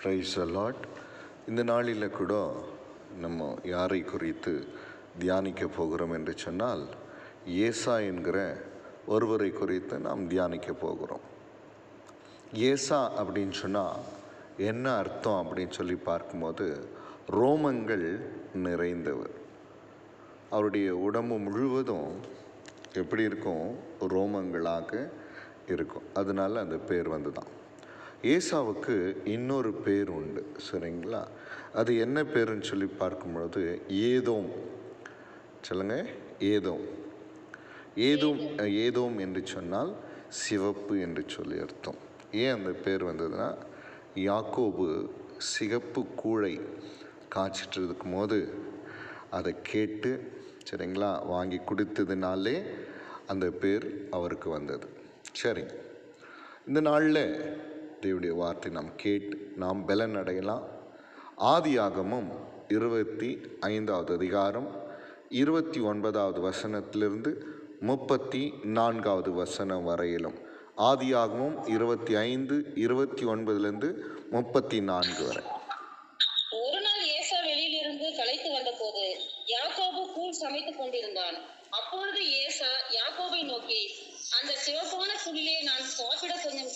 Price the Lord. இந்த நாளில் கூட நம்ம யாரை குறித்து தியானிக்க போகிறோம் என்று சொன்னால், ஏசா என்கிற ஒருவரை குறித்து நாம் தியானிக்க போகிறோம். ஏசா அப்படின்னு சொன்னால் என்ன அர்த்தம் அப்படின்னு சொல்லி பார்க்கும்போது, ரோமங்கள் நிறைந்தவர். அவருடைய உடம்பு முழுவதும் எப்படி இருக்கும்? ரோமங்களாக இருக்கும். அதனால அந்த பேர் வந்து தான். ஏசாவுக்கு இன்னொரு பேர் உண்டு, சரிங்களா? அது என்ன பேருன்னு சொல்லி பார்க்கும்பொழுது ஏதோம். சொல்லுங்க, ஏதோம். ஏதோம் என்று சொன்னால் சிவப்பு என்று சொல்லி அர்த்தம். ஏன் அந்த பேர் வந்ததுன்னா, யாக்கோபு சிகப்பு கூழை காய்ச்சிட்டு இருக்கும் போது அதை கேட்டு, சரிங்களா, வாங்கி குடித்ததுனாலே அந்த பேர் அவருக்கு வந்தது. சரி, இந்த நாளில் தேவனுடைய வார்த்தை நாம் கேட்டு நாம் பலன் அடையலாம். ஆதியாகமம் 25வது அதிகாரம் 29வது வசனத்திலிருந்து 34வது வசனம் வரையிலும். ஆதியாகமம் 25, 29லிருந்து 34 வரை. ஒரு நாள் ஏசா வெளியிலிருந்து களைத்து வந்தபோது யாக்கோபு கூழ் சமைத்துக் கொண்டிருந்தான். அப்பொழுது ஏசா யாக்கோபை நோக்கி, அந்த சிவப்பான புல்லிலே நான் சாப்பிட கொஞ்சம்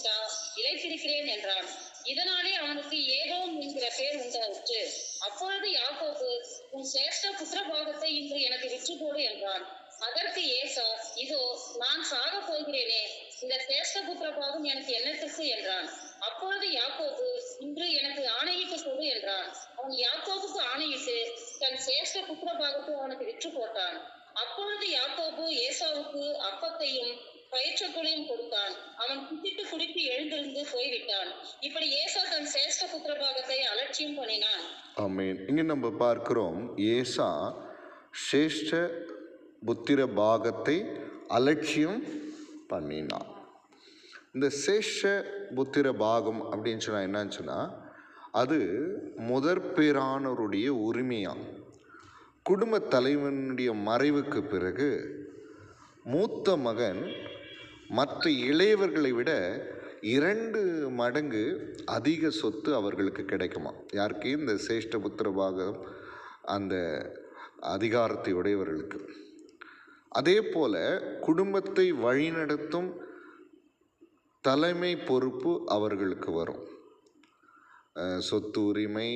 இளைத்திருக்கிறேன் என்றான். இதனாலே அவனுக்கு ஏதோம் என்கிற பேர் உண்டாயிற்று. அப்பொழுது யாக்கோபு, உன் சிரேஷ்ட புத்திர பாகத்தை இன்று எனக்கு விற்று போடு என்றான். அதற்கு ஏசா, இதோ நான் சாக போகிறேனே, இந்த சிரேஷ்ட புத்திர பாகம் எனக்கு என்னத்துக்கு என்றான். அப்பொழுது யாக்கோபு, இன்று எனக்கு ஆணையிட்டு கொடு என்றான். அவன் யாக்கோபுக்கு ஆணையிட்டு தன் சிரேஷ்ட புத்திர பாகத்தை அவனுக்கு விற்று போட்டான். அப்பொழுது யாக்கோபு ஏசாவுக்கு அப்பத்தையும் பயிற்றக்குழியும் கொடுத்தான். அவன் குடித்து குடித்து எழுந்திருந்து போய்விட்டான். இப்படி ஏசா தன் சிரேஷ்ட புத்திர பாகத்தை அலட்சியம் பண்ணினான். ஆமென். இங்க நம்ம பார்க்கிறோம், ஏசா சிரேஷ்ட புத்திர பாகத்தை அலட்சியம் பண்ணினான். இந்த சிரேஷ்ட புத்திர பாகம் அப்படின்னு சொன்னால் என்னன்னு சொன்னால், அது முதற் பேரானவருடைய உரிமையாம். குடும்ப தலைவனுடைய மறைவுக்கு பிறகு மூத்த மகன் மற்ற இளையவர்களை விட 2 மடங்கு அதிக சொத்து அவர்களுக்கு கிடைக்குமா. யாருக்கு? இந்த சிரேஷ்ட புத்திர பாகம் அந்த அதிகாரத்தை உடையவர்களுக்கு. அதே போல குடும்பத்தை வழிநடத்தும் தலைமை பொறுப்பு அவர்களுக்கு வரும். சொத்து உரிமை,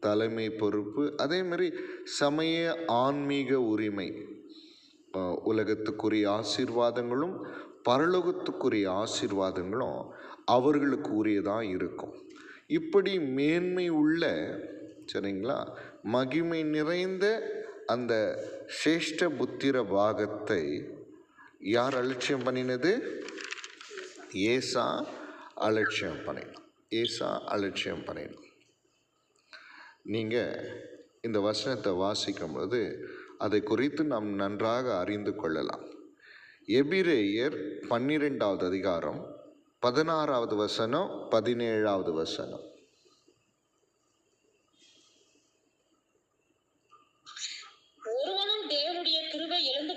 தலைமை பொறுப்பு, அதே மாதிரி சமய ஆன்மீக உரிமை, உலகத்துக்குரிய ஆசீர்வாதங்களும் பரலோகத்துக்குரிய ஆசீர்வாதங்களும் அவர்களுக்கு உரியதாக இருக்கும். இப்படி மேன்மை உள்ள, சரிங்களா, மகிமை நிறைந்த அந்த சிரேஷ்ட புத்திர பாகத்தை யார் அலட்சியம் பண்ணினது? ஏசா அலட்சியம் பண்ணினான். ஏசா அலட்சியம் பண்ணினான். நீங்கள் இந்த வசனத்தை வாசிக்கும்போது அதை குறித்து நாம் நன்றாக அறிந்து கொள்ளலாம். எபிரேயர் 12வது அதிகாரம் 16வது வசனம் 17வது வசனம். ஒருவனும் தேவனுடைய கிருபை எழுந்து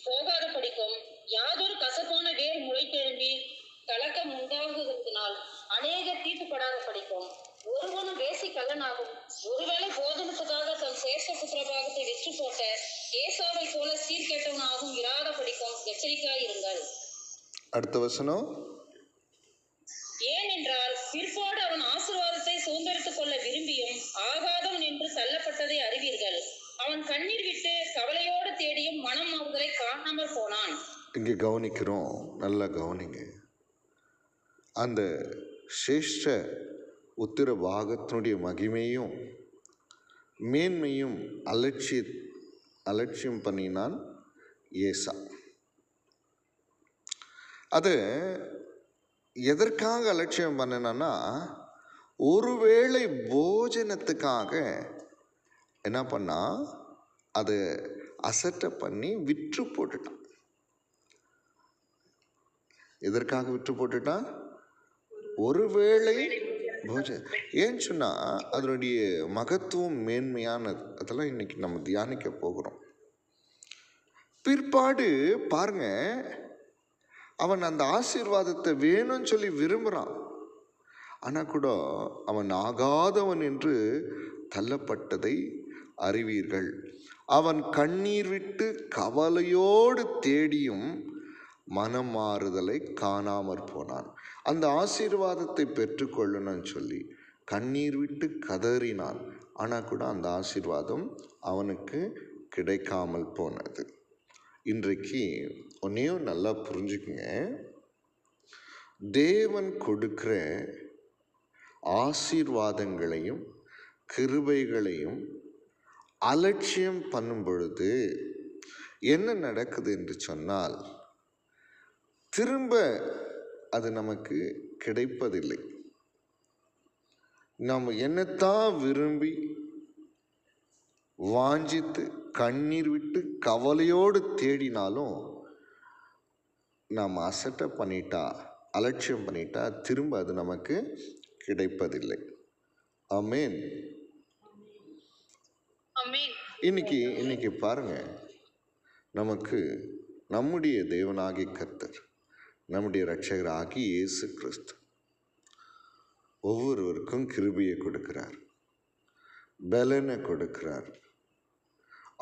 போகாதபடிக்கும் யாதொரு கசப்பான வேர் முளைத்தெழும்பி கலக்கம் உண்டாகுவதனால் அநேக தீட்டுப்படாத படிக்கும். ஒருவனும் வேசி கள்ளனாகும். ஒருவேளை போதனத்துக்காக தன் சிரேஷ்ட புத்திர பாகத்தை விற்று போட்ட ஏசாவை போல சீர்கேட்டவனாகவும் இராத படிக்கும் எச்சரிக்கையாயிருங்கள். அடுத்த வசனம். ஏனென்றால் பிற்பாடு அவன் ஆசீர்வாதத்தை சுதந்திரித்துக் கொள்ள விரும்பியும் ஆகாதவன் என்று தள்ளப்பட்டதை அறிவீர்கள். அவன் கண்ணீர் விட்டு கவலையோடு தேடியும் மனம் அவர்களை காணாமல் போனான். இங்கே கவனிக்கிறோம், நல்லா கவனிங்க. அந்த சிரேஷ்ட உத்திர பாகத்தினுடைய மகிமையும் மேன்மையும் அலட்சியம் பண்ணினான் ஏசா. அது எதற்காக அலட்சியம் பண்ணினான்னா, ஒருவேளை போஜனத்துக்காக என்ன பண்ணா, அதை அசட்டை பண்ணி விற்று போட்டுட்டான். எதற்காக விற்று போட்டுட்டான்? ஒருவேளை போஜனம். ஏன்னு சொன்னால் அதனுடைய மகத்துவம் மேன்மையானது. அதெல்லாம் இன்னைக்கு நம்ம தியானிக்க போகிறோம். பிற்பாடு பாருங்க, அவன் அந்த ஆசீர்வாதத்தை வேணும்னு சொல்லி விரும்புகிறான். ஆனால் கூட அவன் ஆகாதவன் என்று தள்ளப்பட்டதை அறிவீர்கள். அவன் கண்ணீர் விட்டு கவலையோடு தேடியும் மனம் மாறுதலை காணாமற் போனான். அந்த ஆசீர்வாதத்தை பெற்றுக்கொள்ளணும்னு சொல்லி கண்ணீர் விட்டு கதறினான். ஆனால் கூட அந்த ஆசீர்வாதம் அவனுக்கு கிடைக்காமல் போனது. இன்றைக்கு ஒன்றையும் நல்லா புரிஞ்சுக்குங்க. தேவன் கொடுக்கிற ஆசீர்வாதங்களையும் கிருபைகளையும் அலட்சியம் பண்ணும் பொழுது என்ன நடக்குது என்று சொன்னால், திரும்ப அது நமக்கு கிடைப்பதில்லை. நாம் என்னத்தான் விரும்பி வாஞ்சித்து கண்ணீர் விட்டு கவலையோடு தேடினாலும் நாம் அசட்டை பண்ணிட்டா, அலட்சியம் பண்ணிட்டா திரும்ப அது நமக்கு கிடைப்பதில்லை. ஆமென். இன்னைக்கு பாருங்க, நமக்கு நம்முடைய தேவனாகிய கர்த்தர், நம்முடைய இரட்சகராகி இயேசு கிறிஸ்து ஒவ்வொருவருக்கும் கிருபையை கொடுக்கிறார், பலனை கொடுக்கிறார்,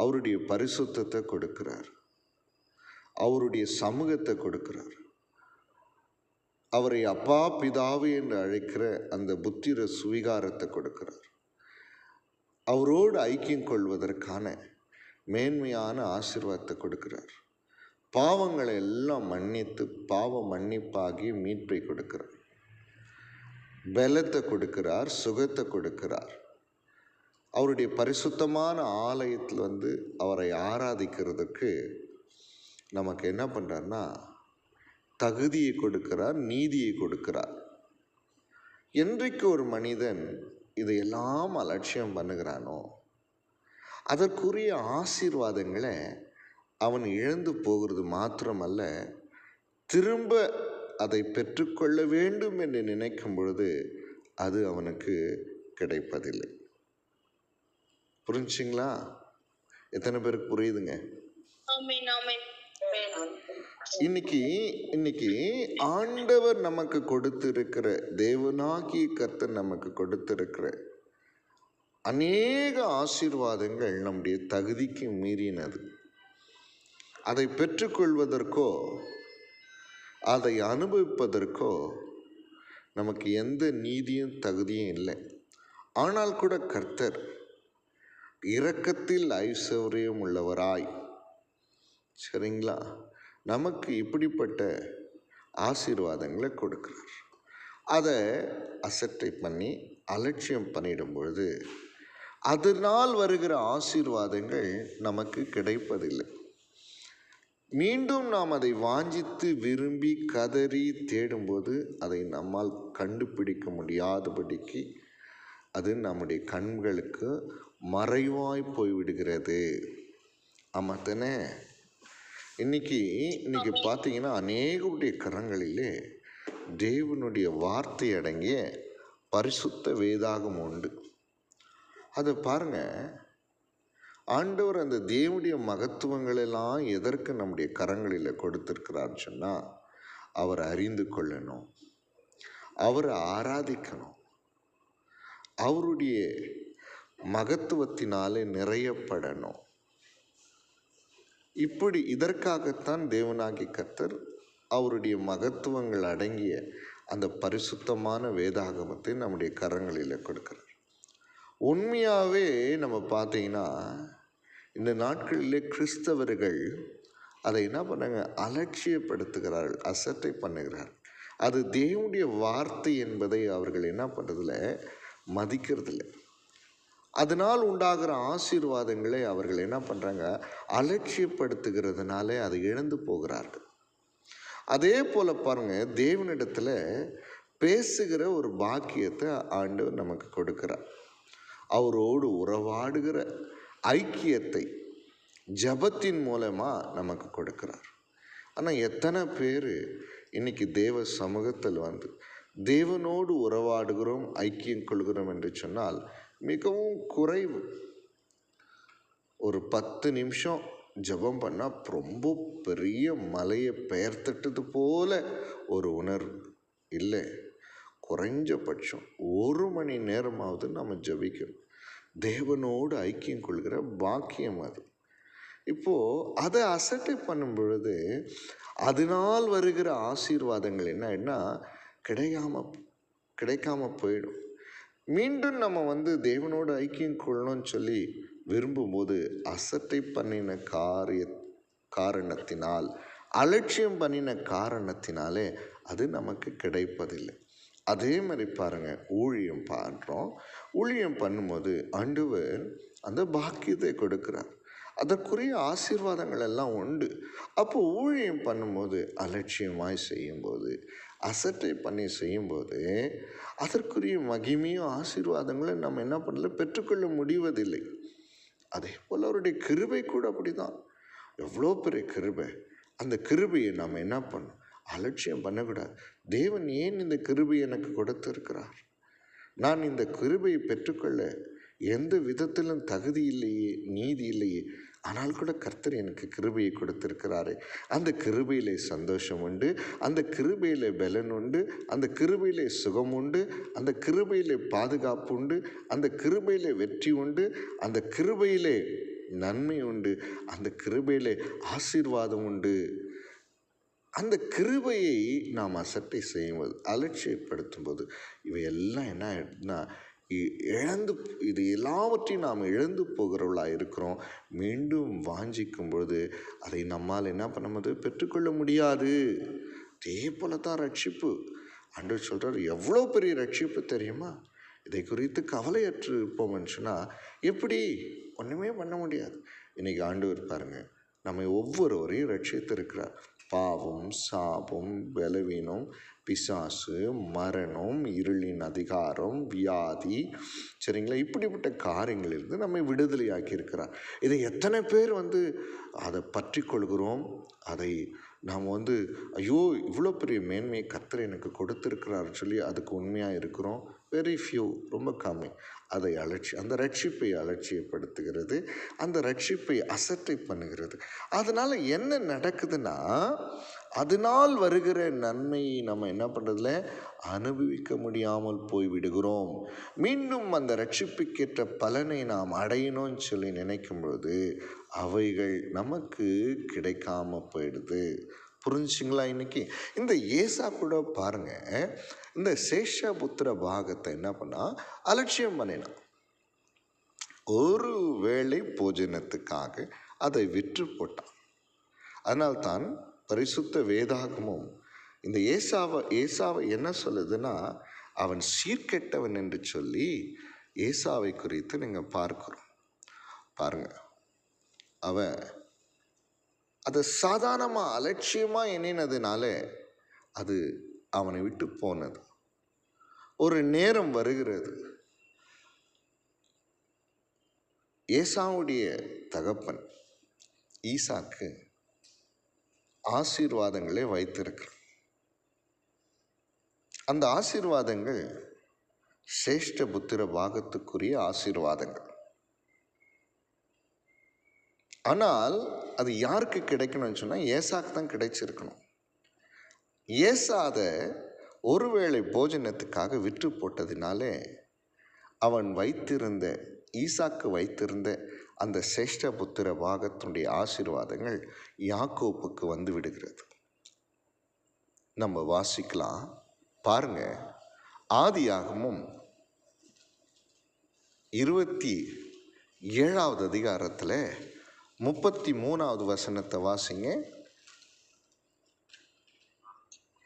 அவருடைய பரிசுத்தத்தை கொடுக்கிறார், அவருடைய சமூகத்தை கொடுக்கிறார், அவரை அப்பா பிதாவு என்று அழைக்கிற அந்த புத்திர சுவிகாரத்தை கொடுக்கிறார், அவரோடு ஐக்கியம் கொள்வதற்கான மேன்மையான ஆசீர்வாதத்தை கொடுக்கிறார், பாவங்களை எல்லாம் மன்னித்து பாவ மன்னிப்பாகி மீட்பை கொடுக்கிறார், பலத்தை கொடுக்கிறார், சுகத்தை கொடுக்கிறார். அவருடைய பரிசுத்தமான ஆலயத்தில் அவரை ஆராதிக்கிறதுக்கு நமக்கு என்ன பண்ணுறாருன்னா தகுதியை கொடுக்கிறார், நீதியை கொடுக்கிறார். என்றைக்கு ஒரு மனிதன் இதையெல்லாம் அலட்சியம் பண்ணுகிறானோ அதற்குரிய ஆசீர்வாதங்களை அவன் இழந்து போகிறது மாத்திரமல்ல, திரும்ப அதை பெற்றுக்கொள்ள வேண்டும் என்று நினைக்கும் பொழுது அது அவனுக்கு கிடைப்பதில்லை. புரிஞ்சுங்களா? எத்தனை பேருக்கு புரியுதுங்க? இன்னைக்கு ஆண்டவர் நமக்கு கொடுத்திருக்கிற, தேவனாகிய கர்த்தர் நமக்கு கொடுத்திருக்கிற அநேக ஆசீர்வாதங்கள் நம்முடைய தகுதிக்கு மீறினது. அதை பெற்றுக்கொள்வதற்கோ அதை அனுபவிப்பதற்கோ நமக்கு எந்த நீதியும் தகுதியும் இல்லை. ஆனால் கூட கர்த்தர் இரக்கத்தில் ஐஸ்வர்யம் உள்ளவராய், சரிங்களா, நமக்கு இப்படிப்பட்ட ஆசீர்வாதங்களை கொடுக்கிறார். அதை அசட்டை பண்ணி அலட்சியம் பண்ணிடும் பொழுது அதனால் வருகிற ஆசீர்வாதங்கள் நமக்கு கிடைப்பதில்லை. மீண்டும் நாம் அதை வாஞ்சித்து விரும்பி கதறி தேடும்போது அதை நம்மால் கண்டுபிடிக்க முடியாதபடிக்கு அது நம்முடைய கண்களுக்கு மறைவாய் போய்விடுகிறது. ஆமாம் தானே? இன்னைக்கு பார்த்தீங்கன்னா அநேகருடைய கரங்களிலே தேவனுடைய வார்த்தை அடங்கிய பரிசுத்த வேதாகம் உண்டு. அதை பாருங்க, ஆண்டவர் அந்த தேவனுடைய மகத்துவங்களெல்லாம் எதற்கு நம்முடைய கரங்களில் கொடுத்திருக்கிறான்னு சொன்னால், அவரை அறிந்து கொள்ளணும், அவரை ஆராதிக்கணும், அவருடைய மகத்துவத்தினாலே நிறையப்படணும். இப்படி இதற்காகத்தான் தேவனாகிய கர்த்தர் அவருடைய மகத்துவங்கள் அடங்கிய அந்த பரிசுத்தமான வேதாகமத்தை நம்முடைய கரங்களில் கொடுக்கிறார். உண்மையாகவே நம்ம பார்த்தீங்கன்னா இந்த நாட்களிலே கிறிஸ்தவர்கள் அதை என்ன பண்ணாங்க, அலட்சியப்படுத்துகிறார்கள், அசட்டை பண்ணுகிறார்கள். அது தேவனுடைய வார்த்தை என்பதை அவர்கள் என்ன பண்ணுறதில்ல, மதிக்கிறதில்லை. அதனால் உண்டாகிற ஆசீர்வாதங்களை அவர்கள் என்ன பண்ணுறாங்க, அலட்சியப்படுத்துகிறதுனால அதை இழந்து போகிறார்கள். அதே போல் பாருங்கள், தேவனிடத்தில் பேசுகிற ஒரு பாக்கியத்தை ஆண்டவர் நமக்கு கொடுக்கிறார். அவரோடு உறவாடுகிற ஐக்கியத்தை ஜபத்தின் மூலமாக நமக்கு கொடுக்கிறார். ஆனால் எத்தனை பேர் இன்னைக்கு தேவ சமூகத்தில் தேவனோடு உறவாடுகிறோம், ஐக்கியம் கொள்கிறோம் என்று சொன்னால் மிகவும் குறைவு. ஒரு 10 நிமிஷம் ஜபம் பண்ணால் ரொம்ப பெரிய மலையை பெயர்த்தட்டது போல ஒரு உணர்வு இல்லை. குறைஞ்சபட்சம் 1 மணி நேரமாவது நம்ம ஜெபிக்கணும். தேவனோடு ஐக்கியம் கொள்கிற பாக்கியம் அது. இப்போது அதை அசட்டை பண்ணும் பொழுது அதனால் வருகிற ஆசீர்வாதங்கள் என்னன்னா கிடைக்காம போயிடும். மீண்டும் நம்ம தேவனோடு ஐக்கியம் கொள்ளணும்னு சொல்லி விரும்பும்போது அசட்டை பண்ணின காரணத்தினால், அலட்சியம் பண்ணின காரணத்தினாலே அது நமக்கு கிடைப்பதில்லை. அதே மாதிரி பாருங்கள், ஊழியம் பண்ணுறோம். ஊழியம் பண்ணும்போது ஆண்டவர் அந்த பாக்கியத்தை கொடுக்குறார். அதற்குரிய ஆசீர்வாதங்கள் எல்லாம் உண்டு. அப்போ ஊழியம் பண்ணும்போது அலட்சியமாய் செய்யும்போது, அசட்டை பண்ணி செய்யும்போது அதற்குரிய மகிமையும் ஆசீர்வாதங்களும் நம்ம என்ன பண்ணல, பெற்றுக்கொள்ள முடிவதில்லை. அதே போல் அவருடைய கிருபை கூட அப்படிதான். எவ்வளோ பெரிய கிருபை! அந்த கிருபையை நம்ம என்ன பண்ணணும்? அலட்சியம் பண்ணக்கூடாது. தேவன் ஏன் இந்த கிருபை எனக்கு கொடுத்திருக்கிறார்? நான் இந்த கிருபையை பெற்றுக்கொள்ள எந்த விதத்திலும் தகுதி இல்லையே, நீதி இல்லையே, ஆனால் கூட கர்த்தர் எனக்கு கிருபையை கொடுத்திருக்கிறாரே. அந்த கிருபையிலே சந்தோஷம் உண்டு, அந்த கிருபையிலே பலன் உண்டு, அந்த கிருபையிலே சுகம் உண்டு, அந்த கிருபையிலே பாதுகாப்பு உண்டு, அந்த கிருபையிலே வெற்றி உண்டு, அந்த கிருபையிலே நன்மை உண்டு, அந்த கிருபையிலே ஆசீர்வாதம் உண்டு. அந்த கிருபையை நாம் அசட்டை செய்யும்போது, அலட்சியப்படுத்தும் போது இவையெல்லாம் என்ன ஆயிடுதுன்னா இது எல்லாவற்றையும் நாம் இழந்து போகிறவர்களாக இருக்கிறோம். மீண்டும் வாஞ்சிக்கும் பொழுது அதை நம்மால் என்ன பண்ண முடியாது, பெற்றுக்கொள்ள முடியாது. அதே போல தான் ரட்சிப்பு. ஆண்டவர் சொல்கிறார், எவ்வளோ பெரிய ரட்சிப்பு தெரியுமா? இதை குறித்து கவலையற்று இருப்போம்னு சொன்னால் எப்படி? ஒன்றுமே பண்ண முடியாது. இன்றைக்கி ஆண்டவர் பாருங்கள், நம்மை ஒவ்வொருவரையும் ரட்சித்திருக்கிறார். பாவம், சாபம், பலவீனம், பிசாசு, மரணம், இருளின் அதிகாரம், வியாதி, சரிங்களா, இப்படிப்பட்ட காரியங்களிலிருந்து நம்மை விடுதலையாக்கி இருக்கிறார். இதை எத்தனை பேர் அதை பற்றி கொள்கிறோம்? அதை நாம் ஐயோ இவ்வளோ பெரிய மேன்மையை கர்த்தர் எனக்கு கொடுத்துருக்கிறாருன்னு சொல்லி அதுக்கு உண்மையாக இருக்கிறோம். வெரி ஃபியூ, ரொம்ப கம்மி. அதை அந்த ரட்சிப்பை அலட்சியப்படுத்துகிறது, அந்த ரட்சிப்பை அசட்டை பண்ணுகிறது. அதனால் என்ன நடக்குதுன்னா, அதனால் வருகிற நன்மையை நம்ம என்ன பண்ணுறதில்ல, அனுபவிக்க முடியாமல் போய்விடுகிறோம். மீண்டும் அந்த ரட்சிப்புக்கேற்ற பலனை நாம் அடையணும்னு சொல்லி நினைக்கும் பொழுது அவைகள் நமக்கு கிடைக்காம போயிடுது. புரிஞ்சுங்களா? இன்னைக்கு இந்த ஏசா கூட பாருங்க, இந்த சேஷபுத்திர பாகத்தை என்ன பண்ணா, அலட்சியம் பண்ணினான். ஒரு வேளை போஜனத்துக்காக அதை விற்று போட்டான். அதனால்தான் பரிசுத்த வேதாகமும் இந்த ஏசாவை என்ன சொல்லுதுன்னா, அவன் சீர்கெட்டவன் என்று சொல்லி ஏசாவை குறித்து நீங்கள் பார்க்கிறோம். பாருங்க, அவன் அதை சாதாரணமாக அலட்சியமாக எண்ணினதுனால அது அவனை விட்டு போனது. ஒரு நேரம் வருகிறது, ஏசாவுடைய தகப்பன் ஈசாக்கு ஆசீர்வாதங்களை வைத்திருக்கிறார். அந்த ஆசீர்வாதங்கள் சிரேஷ்ட புத்திர பாகத்துக்குரிய ஆசீர்வாதங்கள். ஆனால் அது யாருக்கு கிடைக்கணும்னு சொன்னால் ஏசாக்கு தான் கிடைச்சிருக்கணும். ஏசா அதை ஒருவேளை போஜனத்துக்காக விற்று போட்டதினாலே அவன் ஈசாக்கு வைத்திருந்த அந்த சிரேஷ்ட புத்திர பாகத்தினுடைய ஆசீர்வாதங்கள் யாக்கோப்புக்கு வந்து விடுகிறது. நம்ம வாசிக்கலாம் பாருங்க, ஆதியாகமும் 27வது அதிகாரத்தில் 33வது வசனத்தை வாசிங்க.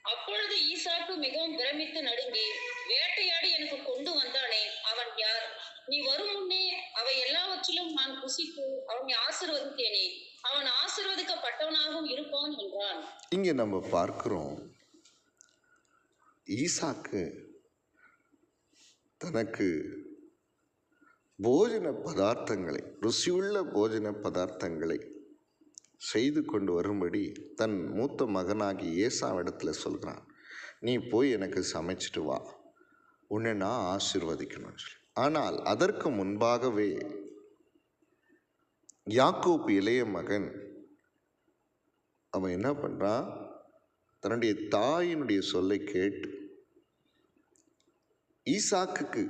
அப்பொழுது ஈசாக்கு மிகவும் பிரமித்து நடுங்கி, வேட்டையாடி எனக்கு கொண்டு வந்தானே அவன் யார்? நீ வரும் முன்னே அவை எல்லாவற்றிலும் நான் புசித்து அவனை ஆசீர்வதித்தேனே, அவன் ஆசீர்வதிக்கப்பட்டவனாகவும் இருப்பான் என்றான். இங்கே நம்ம பார்க்கிறோம், ஈசாக்கு தனக்கு போஜன பதார்த்தங்களை, ருசியுள்ள போஜன பதார்த்தங்களை செய்து கொண்டு வரும்படி தன் மூத்த மகனாகி ஏசாவிடத்தில் சொல்கிறான். நீ போய் எனக்கு சமைச்சிட்டு வா, உன்னை நான் ஆசீர்வதிக்கணும்னு சொல்லி. ஆனால் அதற்கு முன்பாகவே யாக்கோப்பு இளைய மகன் அவன் என்ன பண்ணுறான், தன்னுடைய தாயினுடைய சொல்லை கேட்டு ஈசாக்குக்கு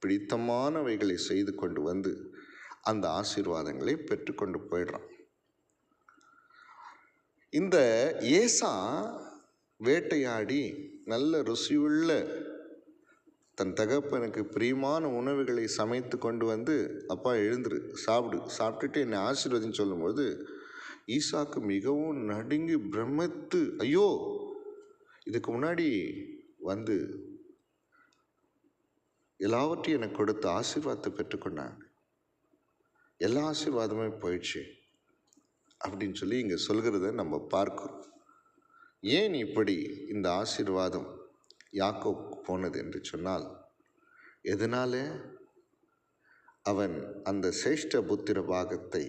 பிடித்தமானவைகளை செய்து கொண்டு வந்து அந்த ஆசீர்வாதங்களை பெற்றுக்கொண்டு போயிடுறான். இந்த ஏசா வேட்டையாடி நல்ல ருசியுள்ள தன் தகப்பனுக்கு பிரியமான உணவுகளை சமைத்து கொண்டு வந்து, அப்பா எழுந்துரு, சாப்பிட்டுட்டு என்னை ஆசீர்வதின்னு சொல்லும்போது ஈசாக்கு மிகவும் நடுங்கி பிரமித்து, ஐயோ, இதுக்கு முன்னாடி வந்து எல்லாவற்றையும் எனக்கு கொடுத்து ஆசீர்வாதத்தை பெற்றுக்கொண்டாங்க, எல்லா ஆசீர்வாதமே போயிடுச்சு அப்படின்னு சொல்லி இங்கே சொல்கிறத நம்ம பார்க்கிறோம். ஏன் இப்படி இந்த ஆசீர்வாதம் யாக்கோபுக்கு போனது என்று சொன்னால், எதனால அவன் அந்த சிரேஷ்ட புத்திர பாகத்தை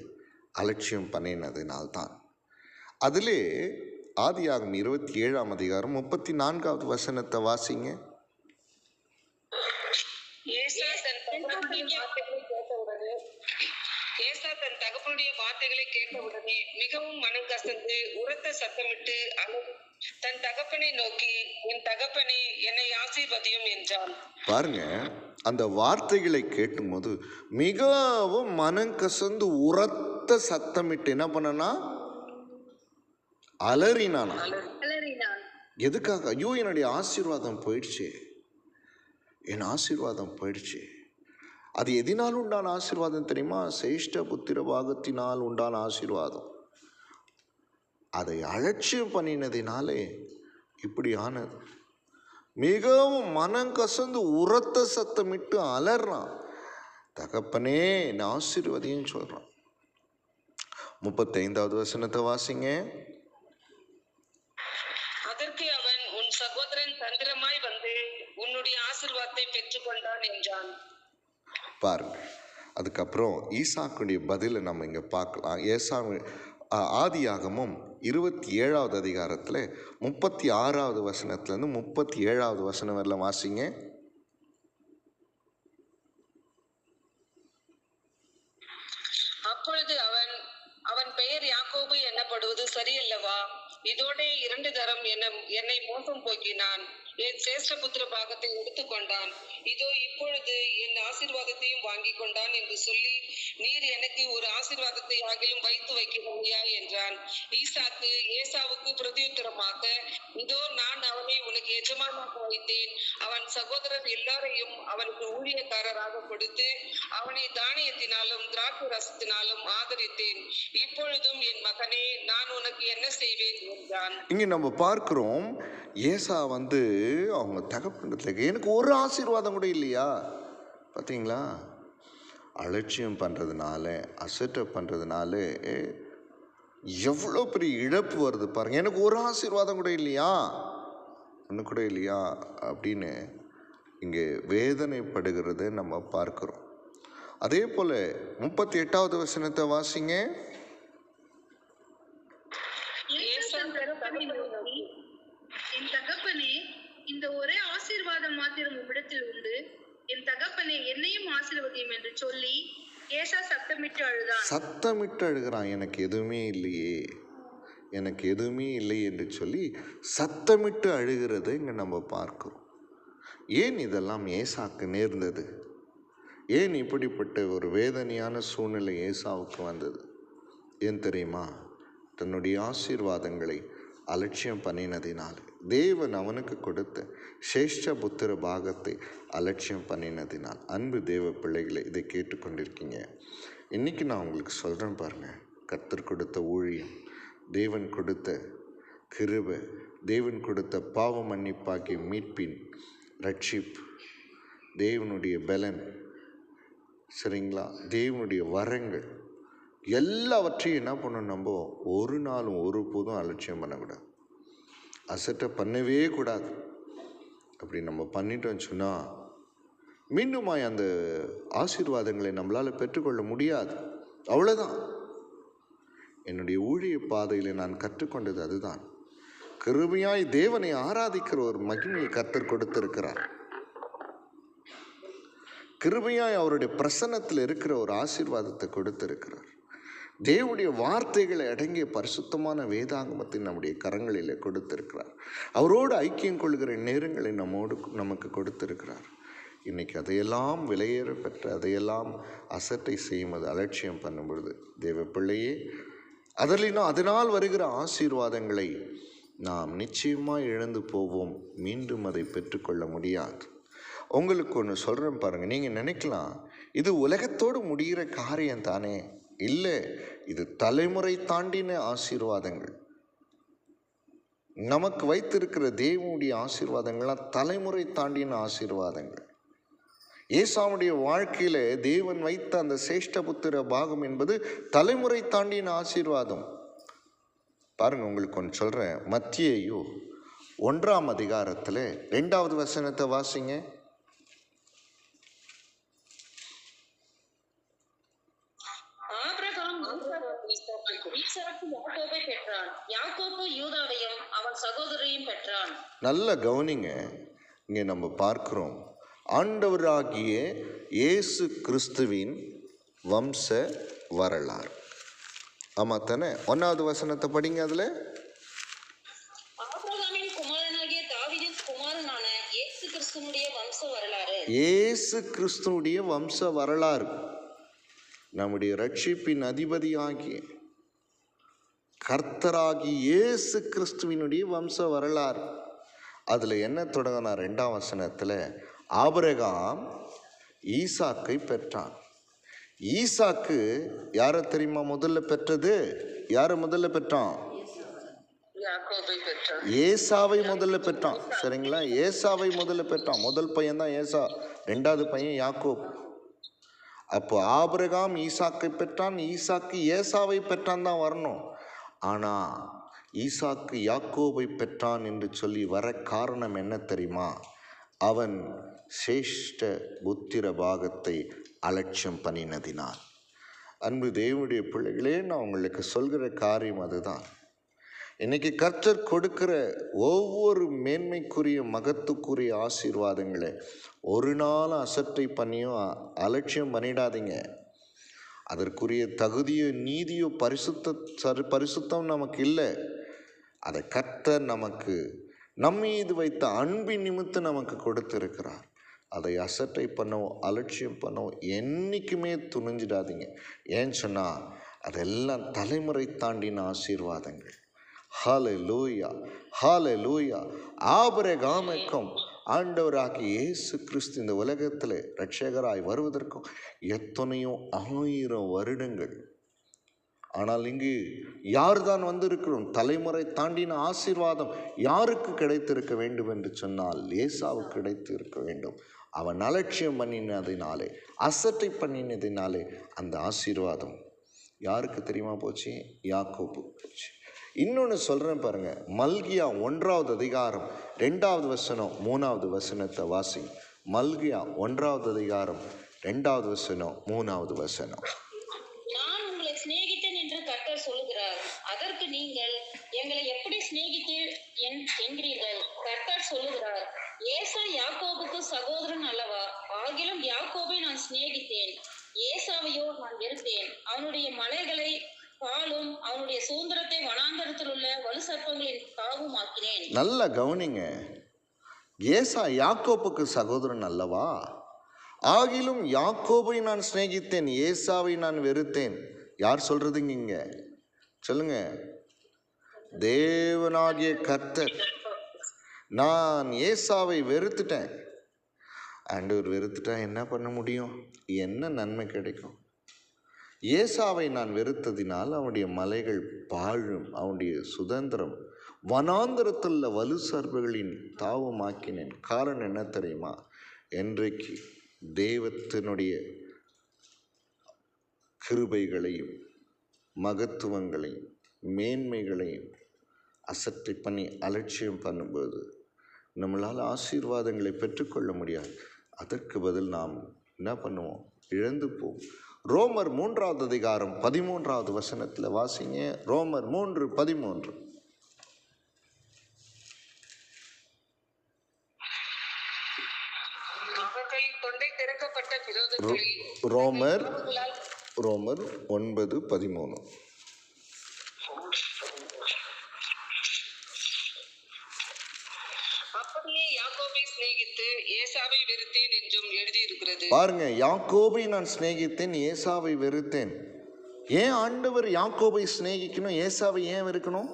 அலட்சியம் பண்ணினதினால்தான். அதிலே ஆதியாகமம் 27ஆம் அதிகாரம் 34வது வசனத்தை வாசிங்க. ஏசா தன் தகப்பனுடைய வார்த்தைகளை கேட்டவுடனே மிகவும் மனம் கசந்து உரத்த சத்தமிட்டு தன் தகப்பனை நோக்கி, என் தகப்பனே, என்னை ஆசீர்வதியும் என்றான். பாருங்க, அந்த வார்த்தைகளை கேட்டும்போது மிகவும் மனம் கசந்து உரத்த சத்தமிட்டு என்ன பண்ணனா, அலறினானா. எதுக்காக? ஐயோ, என்னுடைய ஆசீர்வாதம் போயிடுச்சு, என் ஆசீர்வாதம் போயிடுச்சு. அது எதினால் உண்டான ஆசீர்வாதம் தெரியுமா? சிரேஷ்ட புத்திர பாகத்தினால் உண்டான ஆசீர்வாதம். அதை அலட்சியம் பண்ணினதினாலே இப்படி ஆனது. மிகவும் மனம் கசந்து உரத்த சத்தமிட்டு அலறான், தகப்பனே என்னை ஆசீர்வதின்னு சொல்றான். 35வது வசனத்தை வாசிங்க. அதற்கு அவன், உன் சகோதரன் தந்திரமாய் வந்து உன்னுடைய ஆசீர்வாதத்தை பெற்றுக்கொண்டான் என்றான். பாருங்க, அதுக்கப்புறம் ஈசாக்குடைய பதிலை நம்ம இங்கே பார்க்கலாம். ஆதியாகமம் 27வது அதிகாரத்தில் 36வது வசனத்துலேருந்து 37வது வசனம் வரல வாசிங்க. அப்பொழுது அவன் பெயர் யாக்கோபு எனப்படுவது சரியல்லவா? இதோட 2 தரம் என்னை மோசம் போக்கினான், என் சிரேஷ்ட புத்திர பாகத்தை எடுத்துக்கொண்டான். இதோ இப்பொழுது என் ஆசீர்வாதத்தையும் வாங்கி கொண்டான் என்று சொல்லி, நீர் எனக்கு ஒரு ஆசீர்வாதத்தை ஆகிலும் வைத்து வைக்கிறீயா என்றான். ஈசாக்கு ஏசாவுக்கு பிரதியுத்தரமாக, இதோ நான் அவனை உனக்கு எஜமானாக வைத்தேன். அவன் சகோதரர் எல்லாரையும் அவனுக்கு ஊழியக்காரராக கொடுத்து அவனை தானியத்தினாலும் திராட்சை ரசத்தினாலும் ஆதரித்தேன். இப்பொழுதும் என் மகனே, நான் உனக்கு என்ன செய்வேன் என்றான். இங்க நம்ம பார்க்கிறோம், ஏசா வந்து அவங்க தகப்பனத்துல எனக்கு ஒரு ஆசீர்வாதம் கூட இல்லையா? பார்த்தீங்களா? அலட்சியம் பண்ணுறதுனால, அசட்டை பண்ணுறதுனால எவ்வளோ பெரிய இழப்பு வருது பாருங்க. எனக்கு ஒரு ஆசீர்வாதம் கூட இல்லையா, ஒன்று கூட இல்லையா அப்படின்னு இங்கே வேதனைப்படுகிறத நம்ம பார்க்கிறோம். அதே போல 38வது வசனத்தை வாசிங்க. என் தகப்பனே, இந்த ஒரே ஆசீர்வாதம் மாத்திரம் உம்மிடத்தில் உண்டு. என் தகப்பனே, என்னையும் ஆசீர்வதியும் என்று சொல்லி ஏசா சத்தமிட்டு அழுகிறான். எனக்கு எதுவுமே இல்லையே, எனக்கு எதுவுமே இல்லை என்று சொல்லி சத்தமிட்டு அழுகிறத இங்கே நம்ம பார்க்கிறோம். ஏன் இதெல்லாம் ஏசாக்கு நேர்ந்தது? ஏன் இப்படிப்பட்ட ஒரு வேதனையான சூழ்நிலை ஏசாவுக்கு வந்தது? ஏன் தெரியுமா? தன்னுடைய ஆசீர்வாதங்களை அலட்சியம் பண்ணினதினால், தேவன் அவனுக்கு கொடுத்த சிரேஷ்ட புத்திர பாகத்தை அலட்சியம் பண்ணினதினால். அன்பு தேவ பிள்ளைகளை, இதை கேட்டுக்கொண்டிருக்கீங்க. இன்றைக்கி நான் உங்களுக்கு சொல்கிறேன் பாருங்கள், கர்த்தர் கொடுத்த ஊழியம், தேவன் கொடுத்த கிருபை, தேவன் கொடுத்த பாவ மன்னிப்பாக்கி மீட்பின் ரட்சிப்பு, தேவனுடைய பலன், சரிங்களா, தேவனுடைய வரங்கள் எல்லாவற்றையும் என்ன பண்ணணும்? நம்ம ஒரு நாளும் ஒருபோதும் அலட்சியம் பண்ணக்கூடாது, அசட்டை பண்ணவே கூடாது. அப்படி நம்ம பண்ணிட்டோம்னு சொன்னால் மீண்டுமாய் அந்த ஆசீர்வாதங்களை நம்மளால் பெற்றுக்கொள்ள முடியாது. அவ்வளோதான். என்னுடைய ஊழிய பாதையில் நான் கற்றுக்கொண்டது அதுதான். கிருபையாய் தேவனை ஆராதிக்கிற ஒரு மகிமையை கர்த்தர் கொடுத்திருக்கிறார். கிருபையாய் அவருடைய பிரசன்னத்தில் இருக்கிற ஒரு ஆசீர்வாதத்தை கொடுத்திருக்கிறார். தேவனுடைய வார்த்தைகளை அடங்கிய பரிசுத்தமான வேதாகமத்தை நம்முடைய கரங்களில் கொடுத்திருக்கிறார். அவரோடு ஐக்கியம் கொள்கிற நேரங்களை நமக்கு கொடுத்திருக்கிறார். இன்னைக்கு அதையெல்லாம் விலையேற பெற்ற அதையெல்லாம் அசட்டை செய்யும்போது, அலட்சியம் பண்ணும் பொழுது, தேவ பிள்ளையே, அதனால் வருகிற ஆசீர்வாதங்களை நாம் நிச்சயமாக இழந்து போவோம். மீண்டும் அதை பெற்றுக்கொள்ள முடியாது. உங்களுக்கு ஒன்று சொல்கிறேன் பாருங்கள். நீங்கள் நினைக்கலாம் இது உலகத்தோடு முடிகிற காரியம் தானே. இல்லை, இது தலைமுறை தாண்டின ஆசீர்வாதங்கள். நமக்கு வைத்திருக்கிற தேவனுடைய ஆசீர்வாதங்கள்லாம் தலைமுறை தாண்டின ஆசீர்வாதங்கள். ஏசாவுடைய வாழ்க்கையில் தேவன் வைத்த அந்த சேஷ்டபுத்திர பாகம் என்பது தலைமுறை தாண்டின ஆசீர்வாதம். பாருங்க, உங்களுக்கு ஒன்று சொல்கிறேன். மத்தேயு 1ஆம் அதிகாரத்தில் 2வது வசனத்தை வாசிங்க. ஆபிரகாம் ஈசாக்கு யாக்கோபை பெற்றான். யாக்கோபு யூதாவையும் அவன் சகோதரையும் பெற்றான். நல்ல கவனிங்க. இங்கே நம்ம பார்க்கிறோம், ஆண்டவராகிய இயேசு கிறிஸ்துவின் வம்ச வரலாறு. ஆமா தானே? 1வது வசனத்தை படிங்க. அதுல ஆபிரகாமின் குமாரனாகிய தாவீதின் குமாரனான இயேசு கிறிஸ்துனுடைய வம்ச வரலாறு. இயேசு கிறிஸ்துனுடைய வம்ச வரலாறு, நம்முடைய ரட்சிப்பின் அதிபதியாகிய கர்த்தராகி இயேசு கிறிஸ்துவினுடைய வம்ச வரலாறு. அதுல என்ன தொடங்கினா? 2ஆம் வசனத்துல ஆபிரகாம் ஈசாக்கை பெற்றான். ஈசாக்கு யாரை தெரியுமா முதல்ல பெற்றது? யாரை முதல்ல பெற்றான்? ஏசாவை முதல்ல பெற்றான். சரிங்களா? ஏசாவை முதல்ல பெற்றான். முதல் பையன் தான் ஏசா, 2வது பையன் யாக்கோப். அப்போ ஆபிரகாம் ஈசாக்கை பெற்றான், ஈசாக்கு ஏசாவை பெற்றான் தான் வரணும். ஆனா ஈசாக்கு யாக்கோபை பெற்றான் என்று சொல்லி வர காரணம் என்ன தெரியுமா? அவன் சேஷ்ட புத்திர பாகத்தை அலட்சியம் பண்ணினதினால். அன்பு தேவனுடைய பிள்ளைகளே, நான் உங்களுக்கு சொல்கிற காரியம் அதுதான். இன்னைக்கு கர்த்தர் கொடுக்கிற ஒவ்வொரு மேன்மைக்குரிய மகத்துக்குரிய ஆசீர்வாதங்களை ஒரு நாள் அசட்டை பண்ணியோ அலட்சியம் பண்ணிடாதீங்க. அதற்குரிய தகுதியோ நீதியோ பரிசுத்தம் நமக்கு இல்லை. அதை கர்த்தர் நமக்கு நம்மீது வைத்த அன்பின் நிமித்தம் நமக்கு கொடுத்திருக்கிறார். அதை அசட்டை பண்ணவும் அலட்சியம் பண்ணவும் என்றைக்குமே துணிஞ்சிடாதீங்க. ஏன்னு சொன்னால் அதெல்லாம் தலைமுறை தாண்டின ஆசீர்வாதங்கள். ஹல்லேலூயா, ஹல்லேலூயா. ஆபிரகாமுக்கும் ஆண்டவராகிய இயேசு கிறிஸ்து இந்த உலகத்தில் இரட்சகராய் வருவதற்கும் எத்தனையோ 1000 வருடங்கள். ஆனால் இங்கு யார் தான் வந்திருக்கிறோம்? தலைமுறை தாண்டின ஆசீர்வாதம் யாருக்கு கிடைத்திருக்க வேண்டும் என்று சொன்னால் ஏசாவுக்கு கிடைத்து இருக்க வேண்டும். அவன் அலட்சியம் பண்ணினதினாலே, அசட்டை பண்ணினதினாலே அந்த ஆசீர்வாதம் யாருக்கு தெரியுமா போச்சு? யாக்கோபு போச்சு. இன்னொன்று சொல்கிறேன் பாருங்க. மல்கியா 1வது அதிகாரம் 2வது வசனம் 3வது வசனத்தை வாசி. மல்கியா 1வது அதிகாரம் 2வது வசனம் 3வது வசனம். நான் உங்களை சிநேகித்தேன் என்று கர்த்தர் சொல்லுகிறார். அதற்கு நீங்கள் எங்களை எப்படி சிநேகித்தீர் என்கிறீர்கள்? கர்த்தர் சொல்லுகிறார், ஏசா யாக்கோபுக்கு சகோதரன் அல்லவா? ஆகிலும் யாக்கோபை நான் சிநேகித்தேன், ஏசாவையோ நான் வெறுத்தேன். அவனுடைய மலைகளை பாலும் அவனுடைய சுதந்திரத்தை வனாந்தரத்தில் உள்ள வலு சர்ப்பங்களின் காவும் ஆக்கினேன். நல்ல கவனிங்க. ஏசா யாக்கோபுக்கு சகோதரன் அல்லவா? ஆகிலும் யாக்கோபை நான் சிநேகித்தேன், ஏசாவை நான் வெறுத்தேன். யார் சொல்றதுங்க இங்க? சொல்லுங்க. தேவனாகிய கர்த்தர். நான் ஏசாவை வெறுத்துட்டேன். ஆண்டவர் வெறுத்துட்டா என்ன பண்ண முடியும்? என்ன நன்மை கிடைக்கும்? ஏசாவை நான் வெறுத்ததினால் அவனுடைய மலைகள் பாழும், அவனுடைய சுதந்திரம் வனாந்தரத்தில் வலு சர்பங்களின் தாவமாக்கினேன். காரணம் என்ன தெரியுமா? என்றைக்கு தெய்வத்தினுடைய கிருபைகளையும் மகத்துவங்களையும் மேன்மைகளையும் அசட்டை பண்ணி அலட்சியம் பண்ணும்போது நம்மளால் ஆசீர்வாதங்களை பெற்றுக்கொள்ள முடியாது. அதற்கு பதில் நாம் என்ன பண்ணுவோம்? இழந்து போவோம். ரோமர் 3வது அதிகாரம் 13வது வசனத்தில் வாசிங்க. ரோமர் 3:13. அவர்கள் தொண்டை திறக்கப்பட்ட விரோதங்களை ரோமர் ரோமர் 9:13. அப்படியே யாக்கோபை சிநேகித்து ஏசாவை வெறுத்தேன் என்றும் எழுதியிருக்கிறது. பாருங்க, யாக்கோபை நான் சிநேகித்தேன், ஏசாவை வெறுத்தேன். ஏன் ஆண்டவர் யாக்கோபை சிநேகிக்கணும், ஏசாவை ஏன் வெறுக்கணும்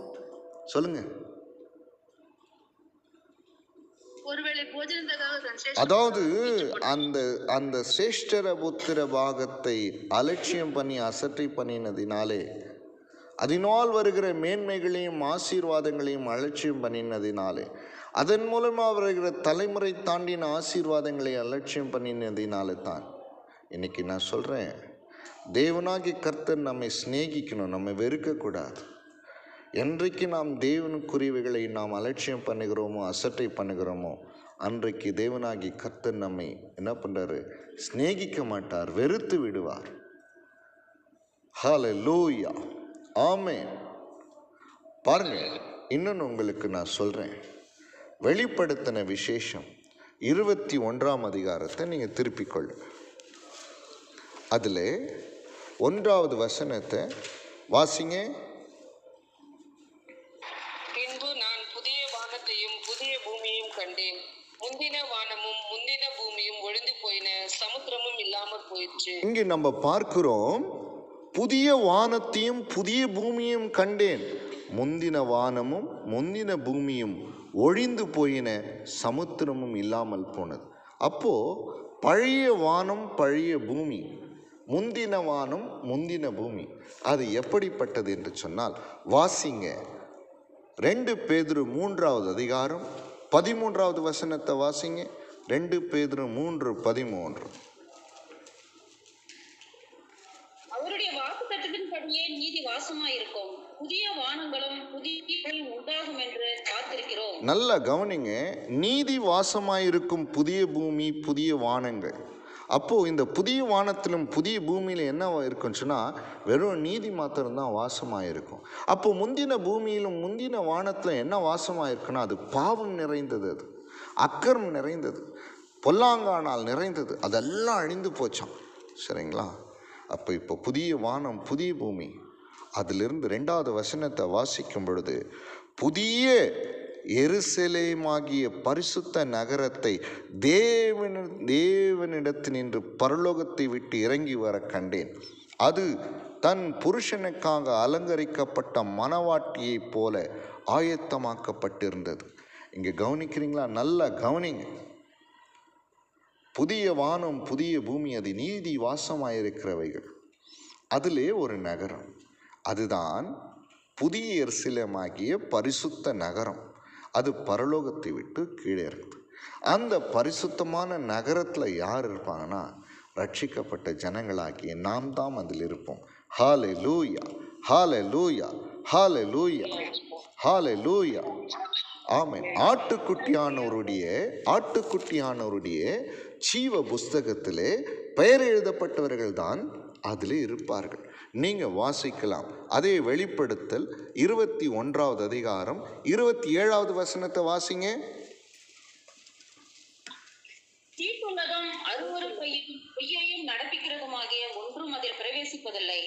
சொல்லுங்க? ஒருவேளை போஜனத்துக்காக தன் சிரேஷ்ட அதாவது அந்த சிரேஷ்டர புத்திர பாகத்தை அலட்சியம் பண்ணி அசட்டை பண்ணினதினாலே, அதனால் வருகிற மேன்மைகளையும் ஆசீர்வாதங்களையும் அலட்சியம் பண்ணினதினாலே, அதன் மூலமாக வருகிற தலைமுறை தாண்டின ஆசீர்வாதங்களை அலட்சியம் பண்ணினதினாலே தான் இன்னைக்கு நான் சொல்கிறேன், தேவனாகிய கர்த்தர் நம்மை சிநேகிக்கணும், நம்ம வெறுக்கக்கூடாது. என்றைக்கு நாம் தேவனுக்குரியவைகளை நாம் அலட்சியம் பண்ணுகிறோமோ, அசட்டை பண்ணுகிறோமோ, அன்றைக்கு தேவனாகி கர்த்தர் நம்மை என்ன பண்ணுறாரு, சிநேகிக்க மாட்டார், வெறுத்து விடுவார். ஹல்லேலூயா, ஆமென். பாருங்க, இன்னொன்று உங்களுக்கு நான் சொல்கிறேன். வெளிப்படுத்தின விசேஷம் 21ஆம் அதிகாரத்தை நீங்கள் திருப்பிக்கொள்ள. அதில் 1வது வசனத்தை வாசிங்க. பின்பு நான் புதிய வானத்தையும் புதிய பூமியையும் கண்டேன். முந்தின வானமும் முந்தின பூமியும் ஒழிந்து போயின, சமுத்திரமும் இல்லாமற் போயிற்று. இங்கே நம்ம பார்க்கிறோம், புதிய வானத்தையும் புதிய பூமியும் கண்டேன், முந்தின வானமும் முந்தின பூமியும் ஒழிந்து போயின, சமுத்திரமும் இல்லாமல் போனது. அப்போ பழைய வானம் பழைய பூமி, முந்தின வானம் முந்தின பூமி, அது எப்படிப்பட்டது என்று சொன்னால் வாசிங்க. 2 பேதுரு 3வது அதிகாரம் 13வது வசனத்தை வாசிங்க. 2 பேதுரு 3:13. அவருடைய வாக்கு தத்தத்தின்படியே நீதி வாசமாயிருக்கும், புதிய வானங்களும் புதிய பூமியும் உண்டாகும் என்று காத்திருக்கிறோம். நல்லா கவனிங்க, நீதி வாசமாயிருக்கும் புதிய பூமி புதிய வானங்கள். அப்போது இந்த புதிய வானத்திலும் புதிய பூமியில் என்ன இருக்குன்னு சொன்னால் வெறும் நீதி மாத்திரம்தான் வாசமாக இருக்கும். அப்போது முந்தின பூமியிலும் முந்தின வானத்தில் என்ன வாசமாக இருக்குன்னா அது பாவம் நிறைந்தது, அது அக்கறம் நிறைந்தது, பொல்லாங்கானால் நிறைந்தது, அதெல்லாம் அழிந்து போச்சான். சரிங்களா? அப்போ இப்போ புதிய வானம் புதிய பூமி, அதிலிருந்து 2வது வசனத்தை வாசிக்கும் பொழுது, புதிய எருசலேமாகிய பரிசுத்த நகரத்தை தேவனிடத்தினின்று பரலோகத்தை விட்டு இறங்கி வர கண்டேன். அது தன் புருஷனுக்காக அலங்கரிக்கப்பட்ட மணவாட்டியைப் போல ஆயத்தமாக்கப்பட்டிருந்தது. இங்கே கவனிக்கிறீங்களா? நல்லா கவனிங்க. புதிய வானம் புதிய பூமி, அது நீதி வாசமாயிருக்கிறவைகள். அதிலே ஒரு நகரம், அதுதான் புதிய எருசலேமாகிய பரிசுத்த நகரம். அது பரலோகத்தை விட்டு கீழே இருக்குது. அந்த பரிசுத்தமான நகரத்தில் யார் இருப்பாங்கன்னா ரட்சிக்கப்பட்ட ஜனங்களாகிய நாம் தான் அதில் இருப்போம். ஹல்லேலூயா, ஹல்லேலூயா, ஹல்லேலூயா, ஹல்லேலூயா, ஆமென். ஆட்டுக்குட்டியானவருடைய ஜீவ புஸ்தகத்திலே பெயர் எழுதப்பட்டவர்கள் தான் அதில் இருப்பார்கள். நீங்கள் வாசிக்கலாம். அதே வெளிப்படுத்தல் 21வது அதிகாரம் 27வது வசனத்தை வாசிங்க. தீட்டுள்ளதும் பொய்யையும் நடப்பிக்கிறதுமாகிய ஒன்றும் அதில் பிரவேசிப்பதில்லை.